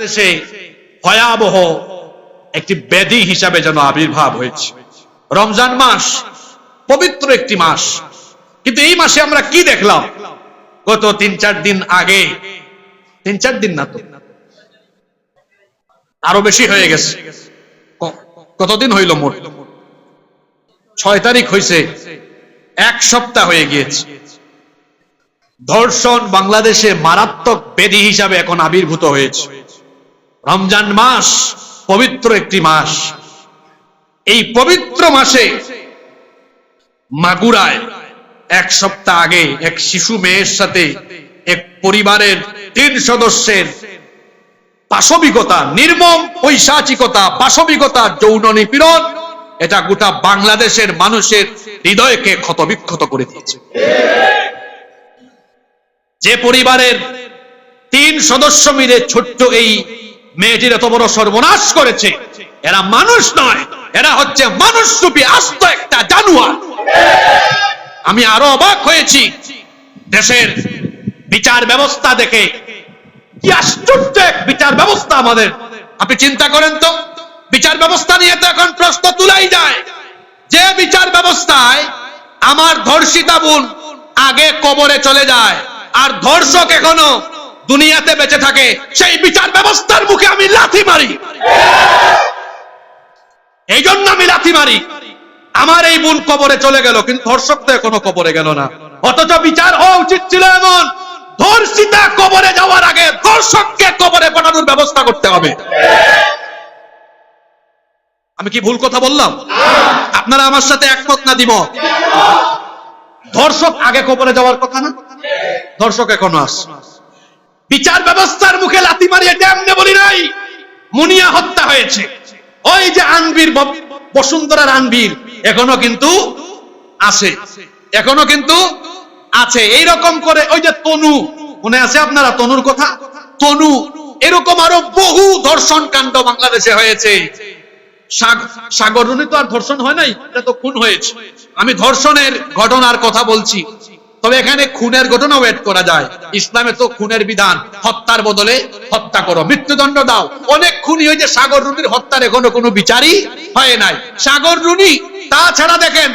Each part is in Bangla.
বাংলাদেশে ভয়াবহ একটি ব্যাধি হিসাবে যেন আবির্ভাব হয়েছে। রমজান মাস পবিত্র একটি মাস, কিন্তু এই মাসে আমরা কি দেখলাম? গত 3-4 দিন আগে, 3-4 দিন না তো আরো বেশি হয়ে গেছে, কতদিন হইল মোট? 6 তারিখ হয়েছে, 1 সপ্তাহ হয়ে গিয়েছে। ধর্ষণ বাংলাদেশে মারাত্মক ব্যাধি হিসাবে এখন আবির্ভূত হয়েছে। রমজান মাস পবিত্র একটি মাস, এই পবিত্র মাসে মাগুরায় 1 সপ্তাহ আগে এক শিশু মেয়ের সাথে এক পরিবারের 3 সদস্যের পাশবিকতা, নির্মম পৈশাচিকতা, পাশবিকতা, যৌন নিপীড়ন, এটা গোটা বাংলাদেশের মানুষের হৃদয়কে ক্ষতবিক্ষত করে দিয়েছে। যে পরিবারের 3 সদস্য মিলে ছোট্ট এই মেয়েটির এত বড় সর্বনাশ করেছে, এরা মানুষ নয়, এরা হচ্ছে মানুষরূপী আস্ত একটা জানোয়ার। আমি আরো অবাক হয়েছি দেশের বিচার ব্যবস্থা দেখে। কি আশ্চর্য এক বিচার ব্যবস্থা আমাদের! আপনি চিন্তা করেন তো, বিচার ব্যবস্থা নিয়ে তো এখন প্রশ্ন তুলাই যায়। যে বিচার ব্যবস্থায় আমার ধর্ষিতা বোন আগে কবরে চলে যায় আর ধর্ষক এখনো দুনিয়াতে বেঁচে থাকে, সেই বিচার ব্যবস্থার মুখে আমি লাথি মারি। এই জন্য আমি লাথি মারি। আমার এই বোন কবরে চলে গেল, কিন্তু ধর্ষক তো এখনো কবরে গেল না। অথচ বিচার হওয়া উচিত ছিল এমন, ধর্ষিতা কবরে যাওয়ার আগে ধর্ষককে কবরে পাঠানোর ব্যবস্থা করতে হবে। আমি কি ভুল কথা বললাম? আপনারা আমার সাথে একমত না দ্বিমত? ধর্ষক আগে কবরে যাওয়ার কথা না? ধর্ষক এখনো আসে। বিচার ব্যবস্থার মুখে লাথি মারি, এটা এমনি বলি নাই। মুনিয়া হত্যা হয়েছে, ওই যে আনবীর, বসুন্ধরার আনবীর এখনো কিন্তু আছে, এখনো কিন্তু আছে। এইরকম করে ওই যে তনু, মনে আছে আপনারা তনুর কথা? তনু, এরকম আরো বহু ধর্ষণ কাণ্ড বাংলাদেশে হয়েছে। সাগররুনি তো আর ধর্ষণ হয় নাই, এটা তো খুন হয়েছে। আমি ধর্ষণের ঘটনার কথা বলছি, তবে এখানে খুনের ঘটনাও এড করা যায়। ইসলামে তো খুনের বিধান, হত্যার বদলে হত্যা করো, মৃত্যুদণ্ড দাও। অনেক খুনি হয়েছে, সাগররুনির হত্যার এখনো কোনো বিচারই হয় নাই। সাগররুনি, তাছাড়া দেখেন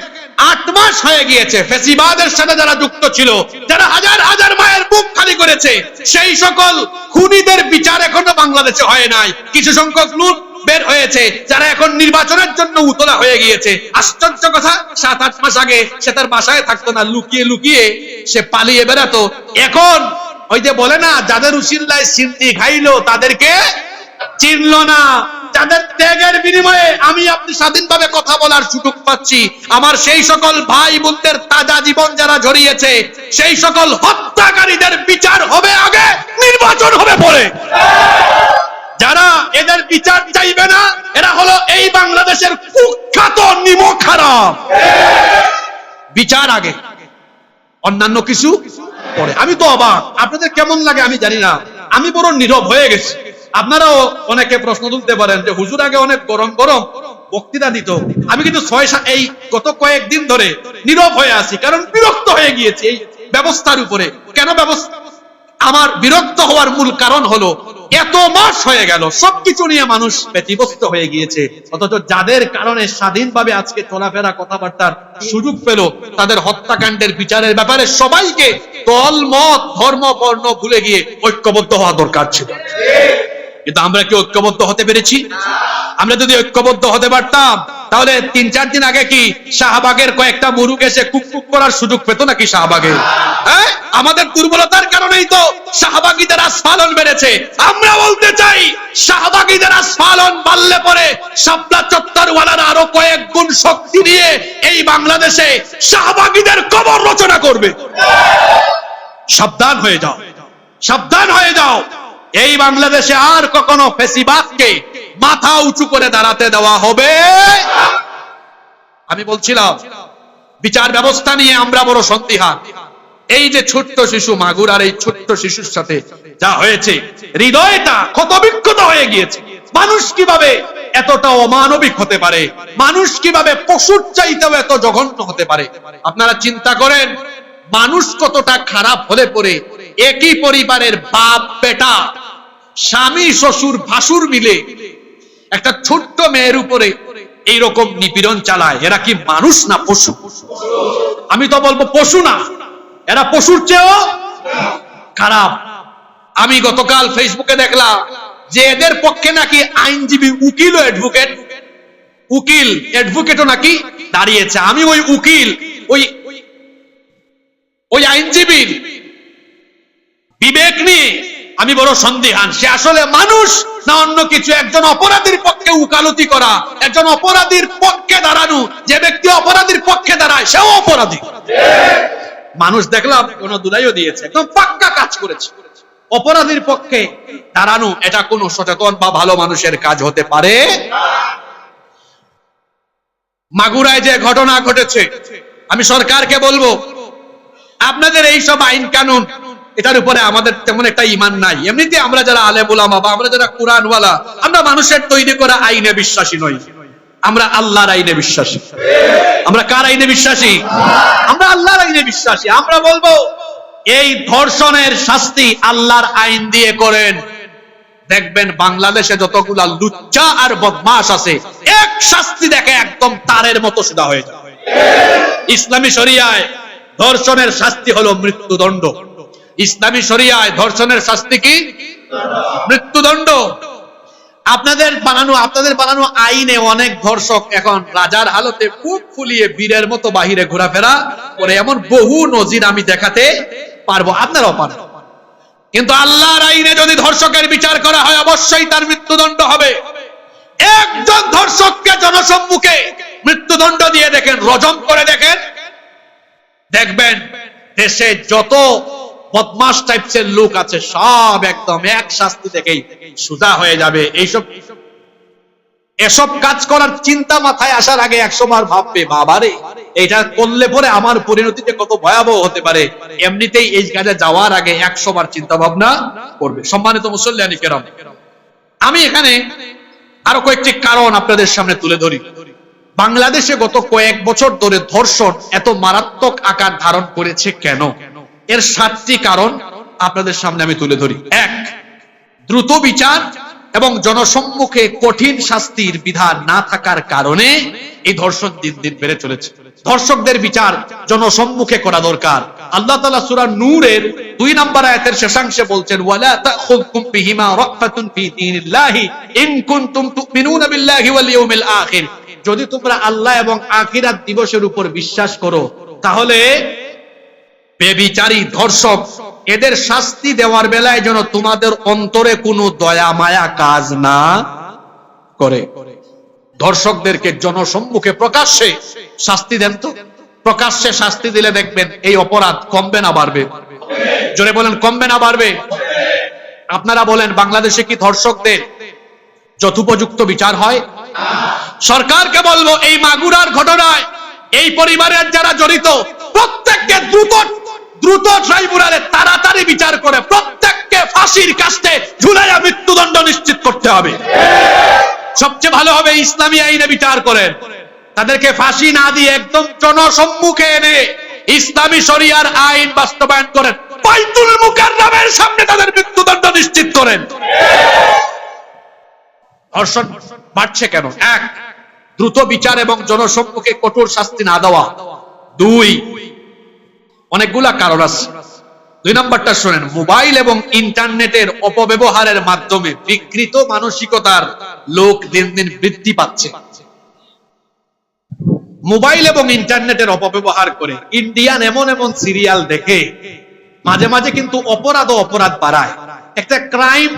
8 মাস হয়ে গিয়েছে ফ্যাসিবাদের সাথে যারা যুক্ত ছিল, যারা হাজার হাজার মায়ের বুক খালি করেছে, সেই সকল খুনিদের বিচার এখনো বাংলাদেশে হয় নাই। কিছু সংখ্যক লোক বের হয়েছে যারা এখন নির্বাচনের জন্য উতলা হয়ে গিয়েছে। আশ্চর্য কথা, 7-8 মাস আগে সে তার বাসায় থাকতো না, লুকিয়ে লুকিয়ে সে পালিয়ে বেড়াতো। এখন ওই যে বলে না, যাদের উসিল্লায় সিন্দি খাইলো তাদেরকে চিনলো না। যাদের ত্যাগের বিনিময়ে আমি আপনি স্বাধীনভাবে কথা বলার সুযোগ পাচ্ছি, আমার সেই সকল ভাই বোনদের তাজা জীবন যারা ঝরিয়েছে, সেই সকল হত্যাকারীদের বিচার হবে আগে, নির্বাচন হবে পরে। যারা এদের বিচার চাইবে না, এরা হলো এই বাংলাদেশের কুখ্যাত নিমক হারাম। বিচার আগে, অন্যান্য কিছু পরে। আমি তো অবাক, আপনাদের কেমন লাগে আমি জানি না, আমি বড় নীরব হয়ে গেছি। আপনারাও অনেকে প্রশ্ন তুলতে পারেন যে হুজুর আগে অনেক গরম গরম বক্তৃতা দিত, আমি কিন্তু এই গত কয়েকদিন ধরে নীরব হয়ে আছি, কারণ বিরক্ত হয়ে গিয়েছি এই ব্যবস্থার উপরে। কেন ব্যবস্থা? আমার বিরক্ত হওয়ার মূল কারণ হলো, এত মাস হয়ে গেল সবকিছু নিয়ে মানুষ ব্যতিব্যস্ত হয়ে গিয়েছে, অথচ যাদের কারণে স্বাধীনভাবে আজকে চলাফেরা কথাবার্তার সুযোগ পেল, তাদের হত্যাকাণ্ডের বিচারের ব্যাপারে সবাইকে দল মত ধর্ম বর্ণ ভুলে গিয়ে ঐক্যবদ্ধ হওয়া দরকার ছিল। কিন্তু আমরা কি ঐক্যবদ্ধ হতে পেরেছি? আমরা যদি ঐক্যবদ্ধ হতে পারতাম, তাহলে 3-4 দিন আগে কি শাহবাগের কয়েকটা মুরুগ এসে কুককুক করার সুযোগ পেত নাকি শাহবাগে? আমাদের দুর্বলতার কারণেই তো শাহবাগীদের আস্ফালন বেড়েছে। আমরা বলতে চাই, শাহবাগীদের আস্ফালন বাড়লে পরে শাপলা চত্বরওয়ালারা আরো কয়েক গুণ শক্তি নিয়ে এই বাংলাদেশে শাহবাগীদের কবর রচনা করবে। সাবধান হয়ে যাও, সাবধান হয়ে যাও। এই বাংলাদেশে আর কখনো ফ্যাসিবাদকে মাথা উঁচু করে দাঁড়াতে দেওয়া হবে। আমি বলছিলাম, বিচার ব্যবস্থা নিয়ে আমরা বড় সন্দিহান। এই যে ছোট্ট শিশু মাগুরার, এই ছোট্ট শিশুর সাথে যা হয়েছে, হৃদয়টা ক্ষতবিক্ষত হয়ে গিয়েছে। মানুষ কিভাবে এতটা অমানবিক হতে পারে? মানুষ কিভাবে পশুর চাইতেও এত জঘন্য হতে পারে? আপনারা চিন্তা করেন, মানুষ কতটা খারাপ হলে পরে একই পরিবারের বাপ বেটা স্বামী শ্বশুর ভাসুর মিলে একটা ছোট্ট মেয়ের উপরে এইরকম নিপীড়ন চালায়, এরা কি মানুষ না পশু? আমি তো বলবো পশু না, এরা পশুর চেয়েও খারাপ। আমি গতকাল ফেসবুকে দেখলাম যে এদের পক্ষে নাকি আইনজীবী, উকিল ও অ্যাডভোকেটও নাকি দাঁড়িয়েছে। আমি ওই উকিল, ওই আইনজীবীর বিবেক নিয়ে আমি বড় সন্দিহান। সে আসলে মানুষ না অন্য কিছু? একজন অপরাধীর পক্ষে উকালতি করা, একজন অপরাধীর পক্ষে দাঁড়ানো, যে ব্যক্তি অপরাধীর পক্ষে দাঁড়ায় সেও অপরাধী। মানুষ দেখলাম কোন দুলাইও দিয়েছে, একদম পাক্কা কাজ করেছে। অপরাধীর পক্ষে দাঁড়ানো এটা কোন সচেতন বা ভালো মানুষের কাজ হতে পারে না। মাগুরায় যে ঘটনা ঘটেছে, আমি সরকারকে বলবো, আপনাদের এই সব আইন কানুন এটার উপরে আমাদের তেমন একটা ঈমান নাই। এমনিতে আমরা যারা আলেম ওলামা বা আমরা যারা কুরআনওয়ালা, আমরা মানুষের তৈরি করা আইনে বিশ্বাসী নই, আমরা আল্লাহর আইনে বিশ্বাসী। আমরা কার আইনে বিশ্বাসী? আমরা আল্লাহর আইনে বিশ্বাসী। আমরা বলবো এই ধর্ষণের শাস্তি আল্লাহর আইন দিয়ে করেন। দেখবেন বাংলাদেশে যতগুলা লুচ্চা আর বদমাশ আছে, এক শাস্তি দেখে একদম তারের মতো সিধা হয়ে যায়। ইসলামী শরিয়ায় ধর্ষণের শাস্তি হলো মৃত্যুদণ্ড। ইসলামী শরিয়ায় ধর্ষণের শাস্তি কি? মৃত্যুদণ্ড। আপনাদের বানানো আইনে অনেক ধর্ষক এখন রাজার হালতে বুক ফুলিয়ে বীরের মতো বাহিরে ঘোরাফেরা করে, এমন বহু নজির আমি দেখাতে পারবো, আপনারাও পারবেন। কিন্তু আল্লাহর আইনে যদি ধর্ষকের বিচার করা হয়, অবশ্যই তার মৃত্যুদণ্ড হবে। একজন ধর্ষককে জনসম্মুখে মৃত্যুদণ্ড দিয়ে দেখেন, রজম করে দেখেন, দেখবেন দেশে যত বদমাশ টাইপসের লোক আছে সব একদম এক শাস্তি দেখেই সোজা হয়ে যাবে। এসব কাজ করার চিন্তা মাথায় আসার আগে 100 বার ভাববে, বাবারে এটা করলে পরে আমার পরিণতিতে কত ভয়াবহ হতে পারে। এমনিতেই এই কাজে যাওয়ার আগে 100 বার চিন্তা ভাবনা করবে। সম্মানিত মুসল্লিয়ানি কেরাম, আমি এখানে আরো কয়েকটি কারণ আপনাদের সামনে তুলে ধরি। বাংলাদেশে গত কয়েক বছর ধরে ধর্ষণ এত মারাত্মক আকার ধারণ করেছে কেন? এর 7টি কারণ আপনাদের সামনে আমি তুলে ধরি। 1, দ্রুত বিচার এবং জনসম্মুখে কঠিন শাস্তির বিধান না থাকার কারণে এই ধর্ষণ দিন দিন বেড়ে চলেছে। ধর্ষকদের বিচার জনসম্মুখে করা দরকার। আল্লাহ তাআলা সূরা নূরের 2 নম্বর আয়াতের শেষাংশে বলছেন, ওয়ালা তাখুযকুম বিহিমা রাফাতুন ফি দীনিল্লাহি ইন কুনতুম তুমিনুনা বিল্লাহি ওয়াল ইয়াউমিল আখির। যদি তোমরা আল্লাহ এবং আখিরাত দিবসের উপর বিশ্বাস করো, তাহলে বেবিচারী ধর্ষক এদের শাস্তি দেওয়ার বেলায় যেন তোমাদের অন্তরে কোনো দয়া মায়া কাজ না করে। ধর্ষকদেরকে জনসম্মুখে প্রকাশ্যে শাস্তি দেন তো। প্রকাশ্যে শাস্তি দিলে দেখবেন এই অপরাধ কমবে না বাড়বে? জোরে বলেন, কমবে না বাড়বে? আপনারা বলেন, বাংলাদেশে কি ধর্ষকদের যথোপযুক্ত বিচার হয়? সরকারকে বলবো, এই মাগুরার ঘটনায় এই পরিবারের যারা জড়িত প্রত্যেককে দ্রুত ট্রাইব্যুনালে তাড়াতাড়ি বিচার করে প্রত্যেককে ফাঁসির কাস্টে ঝুলাইয়া মৃত্যুদণ্ড নিশ্চিত করতে হবে। সবচেয়ে ভালো হবে ইসলামী আইনে বিচার করেন, তাদেরকে ফাঁসি না দিয়ে একদম জনসম্মুখে এনে ইসলামী শরিয়ার আইন বাস্তবায়ন করেন, বাইতুল মুকাররমের সামনে তাদের মৃত্যুদণ্ড নিশ্চিত করেন। ধর্ষণ বাড়ছে কেন? 1, দ্রুত বিচার এবং জনসম্মুখে কঠোর শাস্তি না দেওয়া। 2, অনেকগুলা কারণ আছে। 2 নম্বরটা শুনেন, মোবাইল এবং ইন্টারনেটের অপব্যবহারের মাধ্যমে বিকৃত মানসিকতার লোক দিন দিন বৃদ্ধি পাচ্ছে। মোবাইল এবং ইন্টারনেটের অপব্যবহার করে ইন্ডিয়ান এমন সিরিয়াল দেখে মাঝে মাঝে কিন্তু অপরাধ বাড়ায়। একটা ক্রাইম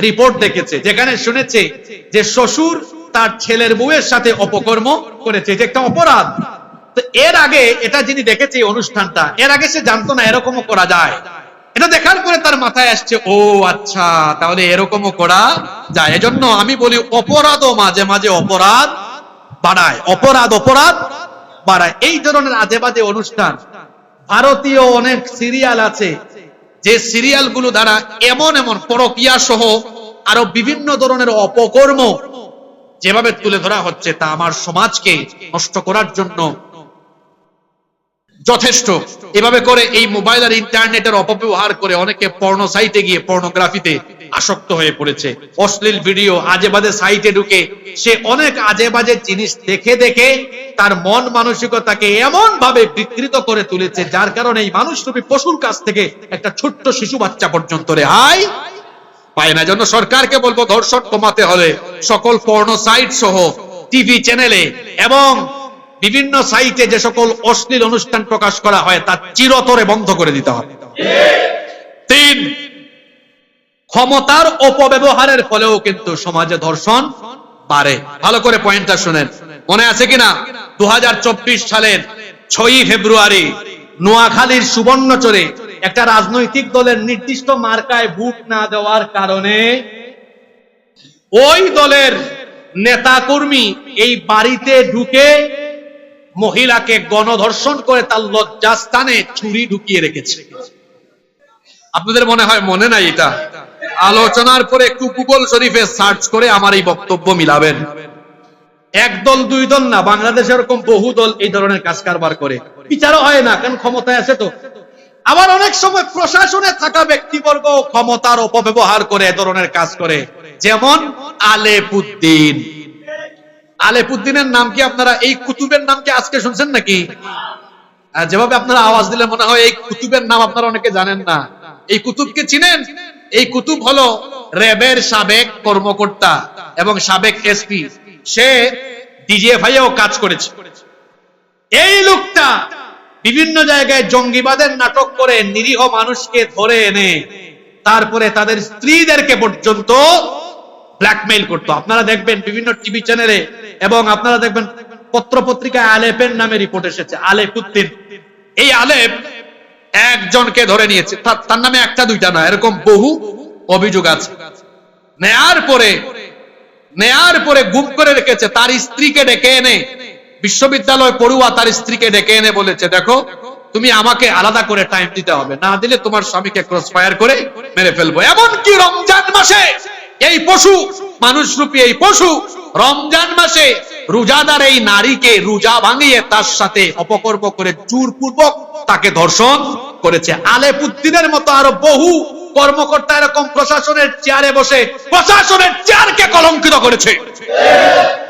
রিপোর্ট দেখেছে, যেখানে শুনেছে যে শ্বশুর তার ছেলের বউয়ের সাথে অপকর্ম করেছে, এটা একটা অপরাধ। তো এর আগে এটা যিনি দেখেছে এই অনুষ্ঠানটা, এর আগে সে জানতো না এরকমও করা যায়। এটা দেখার পরে তার মাথায় আসছে, ও আচ্ছা, তাহলে এরকমও করা যায়। এজন্য আমি বলি, অপরাধও মাঝে মাঝে অপরাধ বাড়ায়, অপরাধ বাড়ায়। এই ধরনের আজেবাজে অনুষ্ঠান, ভারতীয় অনেক সিরিয়াল আছে যে সিরিয়ালগুলো দ্বারা এমন পরকীয়া সহ আরো বিভিন্ন ধরনের অপকর্ম যেভাবে তুলে ধরা হচ্ছে, তা আমার সমাজকে নষ্ট করার জন্য যথেষ্ট। এভাবে করে এই মোবাইল আর ইন্টারনেটের অপব্যবহার করে অনেকে পর্নো সাইটে গিয়ে পর্নোগ্রাফিতে আসক্ত হয়ে পড়েছে। অশ্লীল ভিডিও, আজে বাজে সাইটে ঢুকে সে অনেক আজে বাজে জিনিস দেখে দেখে তার মন মানসিকতাকে এমন ভাবে বিকৃত করে তুলেছে, যার কারণে এই মানুষরূপী পশুর কাছ থেকে একটা ছোট্ট শিশু বাচ্চা পর্যন্ত রেহাই পায় না। জন্য সরকারকে বলবো, ধর্ষণ কমাতে হলে সকল পর্নো সাইট সহ টিভি চ্যানেলে এবং বিভিন্ন সাইটে যে সকল অশ্লীল অনুষ্ঠান প্রকাশ করা হয় তা চিরতরে বন্ধ করে দিতে হবে। 3, ক্ষমতার অপব্যবহারের ফলেও কিন্তু সমাজে ধর্ষণ বাড়ে। ভালো করে পয়েন্টটা শুনেন, মনে আছে কিনা 2024 সালের 6ই ফেব্রুয়ারি নোয়াখালীর সুবর্ণচরে একটা রাজনৈতিক দলের নির্দিষ্ট মার্কায় ভোট না দেওয়ার কারণে ওই দলের নেতাকর্মী এই বাড়িতে ঢুকে মহিলাকে গণধর্ষণ করে তার লজ্জাস্থানে ছুরি ঢুকিয়ে রেখেছে। আপনাদের মনে হয় মনে নাই? এটা আলোচনার পরে একটু গুগল শরীফে সার্চ করে আমার এই বক্তব্য মিলাবেন। এক দল দুই দল না, বাংলাদেশে এরকম বহু দল এই ধরনের কাজ কারবার করে, বিচারও হয় না, কারণ ক্ষমতায় আছে তো। আবার অনেক সময় প্রশাসনে থাকা ব্যক্তিবর্গ ক্ষমতার অপব্যবহার করে এ ধরনের কাজ করে, যেমন আলেপুদ্দিন। আলেপুদ্দিনের নাম কি আপনারা, এই কুতুবের নাম কি আজকে শুনছেন নাকি? যেভাবে আপনারা আওয়াজ দিলে মনে হয় এই কুতুবের নাম আপনারা অনেকে জানেন না। এই কুতুবকে চিনেন? এই কুতুব হলো র্যাবের সাবেক কর্মকর্তা এবং সাবেক এসপি। সে ডিজিএফআইও কাজ করেছে। এই লোকটা বিভিন্ন জায়গায় জঙ্গিবাদের নাটক করে নিরীহ মানুষকে ধরে এনে তারপরে তাদের স্ত্রীদেরকে পর্যন্ত ব্ল্যাকমেইল করতো। আপনারা দেখবেন বিভিন্ন টিভি চ্যানেলে এবং আপনারা দেখবেন পত্র পত্রিকায় আলেপের নামে রিপোর্ট এসেছে। আলেপুদ্দিন, এই আলেপ একজনকে ধরে নিয়েছে, তার নামে একটা দুইটা না, এরকম বহু অভিযোগ আছে। নেয়ার পরে গুম করে রেখেছে। তার স্ত্রীকে ডেকে এনে, বিশ্ববিদ্যালয় পড়ুয়া তার স্ত্রীকে ডেকে এনে বলেছে, দেখো তুমি আমাকে আলাদা করে টাইম দিতে হবে, না দিলে তোমার স্বামীকে ক্রস ফায়ার করে মেরে ফেলবো। এমনকি রমজান মাসে এই পশু, মানুষরূপী এই পশু রমজান মাসে রোজাদার এই নারীকে রোজা ভাঙিয়ে তার সাথে অপকর্ম করে জোরপূর্বক তাকে ধর্ষণ করেছে। আলেপুদ্দিনের মতো আরো বহু কর্মকর্তা এরকম প্রশাসনের চেয়ারে বসে প্রশাসনের চেয়ারকে কলঙ্কিত করেছে।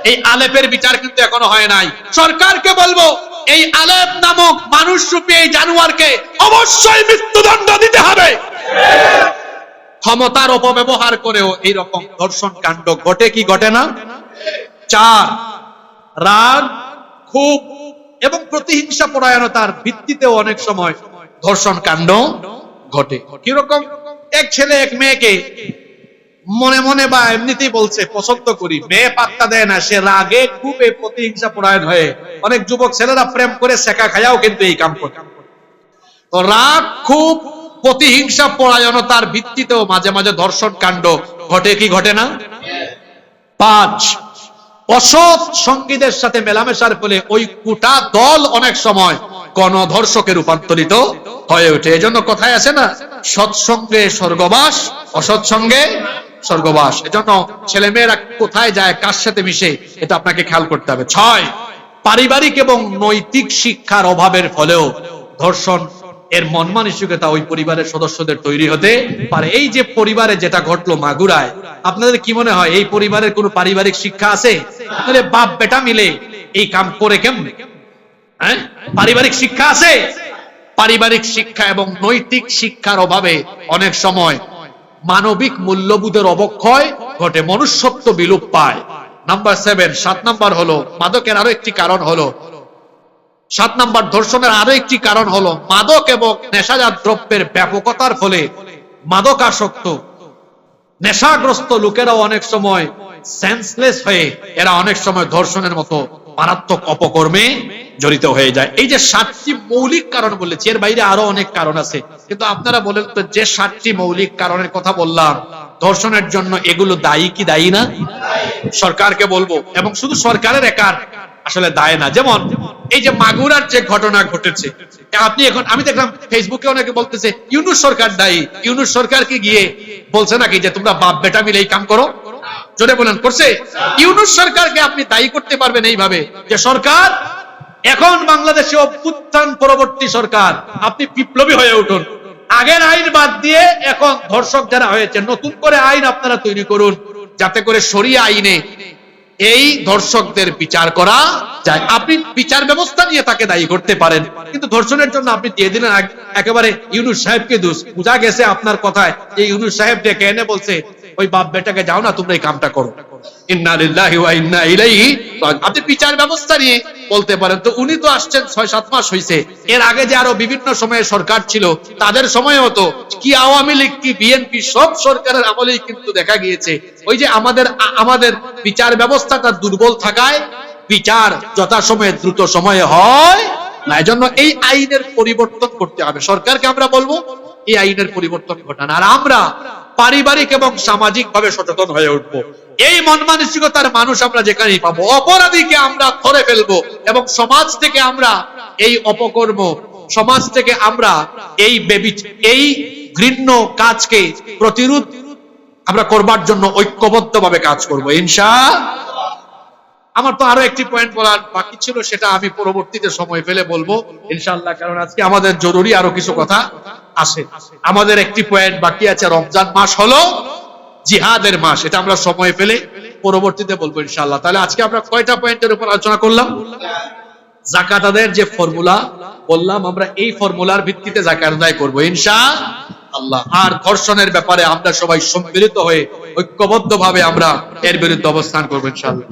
এই আলেপের বিচার কিন্তু এখনো হয় নাই। সরকারকে বলবো, এই আলেপ নামক মানুষরূপী এই জানোয়ারকে অবশ্যই মৃত্যুদণ্ড দিতে হবে। ক্ষমতার অপব্যবহার করেও এইরকম ধর্ষণ কাণ্ড ঘটে কি ঘটে না? 4, রাগ, ক্ষোভ এবং প্রতিহিংসা পরায়ণতার ভিত্তিতেও অনেক সময় ধর্ষণ কাণ্ড ঘটে। কিরকম? এক ছেলে এক মেয়েকে মনে মনে বা এমনিতেই বলছে পছন্দ করি, মেয়ে পাত্তা দেয় না, সে রাগে খুবই প্রতিহিংসা পরায়ণ হয়ে অনেক যুবক ছেলেরা প্রেম করে সেকা খায়াও কিন্তু এই কাম করে। তো রাগ, খুব প্রতিহিংসা পরায়ণতার ভিত্তিতেও মাঝে মাঝে ধর্ষণ কাণ্ড ঘটে কি ঘটে না? 5, অসৎ সঙ্গীদের সাথে মেলামেশার ফলে ওই গোটা দল অনেক সময় গণধর্ষকে রূপান্তরিত হয়ে ওঠে। এজন্য কথায় আছে না, সৎসঙ্গে স্বর্গবাস, অসৎ সঙ্গে স্বর্গবাস। এজন্য ছেলে মেয়েরা কোথায় যায়, কার সাথে মিশে, এটা আপনাকে খেয়াল করতে হবে। 6, পারিবারিক এবং নৈতিক শিক্ষার অভাবের ফলেও ধর্ষণ এর মন মানসিকতা ওই পরিবারের সদস্যদের তৈরি হতে পারে। এই যে পরিবারে যেটা ঘটলো মাগুরায়, আপনাদের কি মনে হয় এই পরিবারের কোনো পারিবারিক শিক্ষা আছে? আপনাদের বাপ বেটা মিলে এই কাম করে কেমনে? পারিবারিক শিক্ষা আছে? পারিবারিক শিক্ষা এবং নৈতিক শিক্ষার অভাবে অনেক সময় মানবিক মূল্যবোধের অবক্ষয় ঘটে, মনুষ্যত্ব বিলোপ পায়। নাম্বার 7, 7 নাম্বার হলো মাদকের আরো একটি কারণ হলো, 7 নাম্বার ধর্ষণের আরো একটি কারণ হলো মাদক এবং নেশাজাত দ্রব্যের ব্যাপকতার ফলে মাদকাসক্ত নেশাগ্রস্ত লোকেরাও অনেক সময় সেন্সলেস হয়ে এরা অনেক সময় ধর্ষণের মতো মারাত্মক অপকর্মে জড়িত হয়ে যায়। এই যে 7টি মৌলিক কারণ বলেছি, এর বাইরে আরো অনেক কারণ আছে, কিন্তু আপনারা বলেন তো যে 7টি মৌলিক কারণের কথা বললাম ধর্ষণের জন্য, এগুলো দায়ী কি দায়ী না? সরকারকে বলবো, এবং শুধু সরকারের একার আসলে দায় না। যেমন এই যে মাগুরার যে ঘটনা ঘটেছে, আপনি এখন আমি দেখলাম ফেসবুকে অনেকে বলতেছে ইউনূস সরকার দায়ী। ইউনূস সরকারকে গিয়ে বলছে নাকি যে তোমরা বাপ বেটা মিলে এই কাম করো? জোরে বলেন, করছে? ইউনূস সরকারকে আপনি দায়ী করতে পারবেন এইভাবে যে সরকার এখন বাংলাদেশে অভ্যুত্থান পরবর্তী সরকার, আপনি বিপ্লবী হয়ে উঠুন, আগের আইন বাদ দিয়ে এখন ধর্ষক যারা হয়েছে নতুন করে আইন আপনারা তৈরি করুন, যাতে করে শরিয়া আইনে এই ধর্ষকদের বিচার করা যায়। আপনি বিচার ব্যবস্থা নিয়ে তাকে দায়ী করতে পারেন, কিন্তু ধর্ষণের জন্য আপনি দিয়ে দিলেন একেবারে ইউনূস সাহেবকে দোষ। বোঝা গেছে আপনার কথায় যে ইউনূস সাহেব ডেকে এনে বলছে ওই বাপ বেটাকে যাও না তোমরা এই কামটা করো। ইন্না লিল্লাহি ওয়া ইন্না ইলাইহি রাজিউন। আপনি বিচার ব্যবস্থা নিয়ে বলতে পারেন। তো উনি তো আসছেন 6-7 মাস হয়েছে, এর আগে যে আরো বিভিন্ন সময়ে সরকার ছিল তাদের সময় হতো কি আওয়ামী লীগ কি বিএনপি সব সরকারের আমলেই কিন্তু দেখা গিয়েছে ওই যে আমাদের বিচার ব্যবস্থাটা দুর্বল থাকায় বিচার যথাসময়ে দ্রুত সময়ে হয় না। এজন্য এই আইনের পরিবর্তন করতে হবে। সরকারকে আমরা বলবো এই আইনের পরিবর্তন ঘটান, আর আমরা পারিবারিক এবং সামাজিক ভাবে সচেতন হয়ে উঠবো। এই মন মানসিকতার মানুষ আমরা যেখানেই পাবো, অপরাধীকে আমরা ধরে ফেলবো এবং সমাজ থেকে আমরা এই অপকর্ম, সমাজ থেকে আমরা এই ঘৃণ্য কাজকে প্রতিরোধ আমরা করবার জন্য ঐক্যবদ্ধভাবে কাজ করবো ইনশাআল্লাহ। আমার তো আরো একটি পয়েন্ট বলার বাকি ছিল, সেটা আমি পরবর্তীতে সময় পেলে বলবো ইনশাআল্লাহ, কারণ আজকে আমাদের জরুরি আরো কিছু কথা আছে। আমাদের একটি পয়েন্ট বাকি আছে, রমজান মাস হলো জিহাদের মাস, এটা আমরা সময় পেলে পরবর্তীতে বলবো ইনশাআল্লাহ। তাহলে আজকে আমরা কয়টা পয়েন্টের উপর আলোচনা করলাম? যাকাত আদায়ের যে ফর্মুলা বললাম, আমরা এই ফর্মুলার ভিত্তিতে যাকাত আদায় করবো ইনশাআল্লাহ। আর ধর্ষণের ব্যাপারে আমরা সবাই সম্মিলিত হয়ে ঐক্যবদ্ধভাবে আমরা এর বিরুদ্ধে অবস্থান করবো ইনশাআল্লাহ।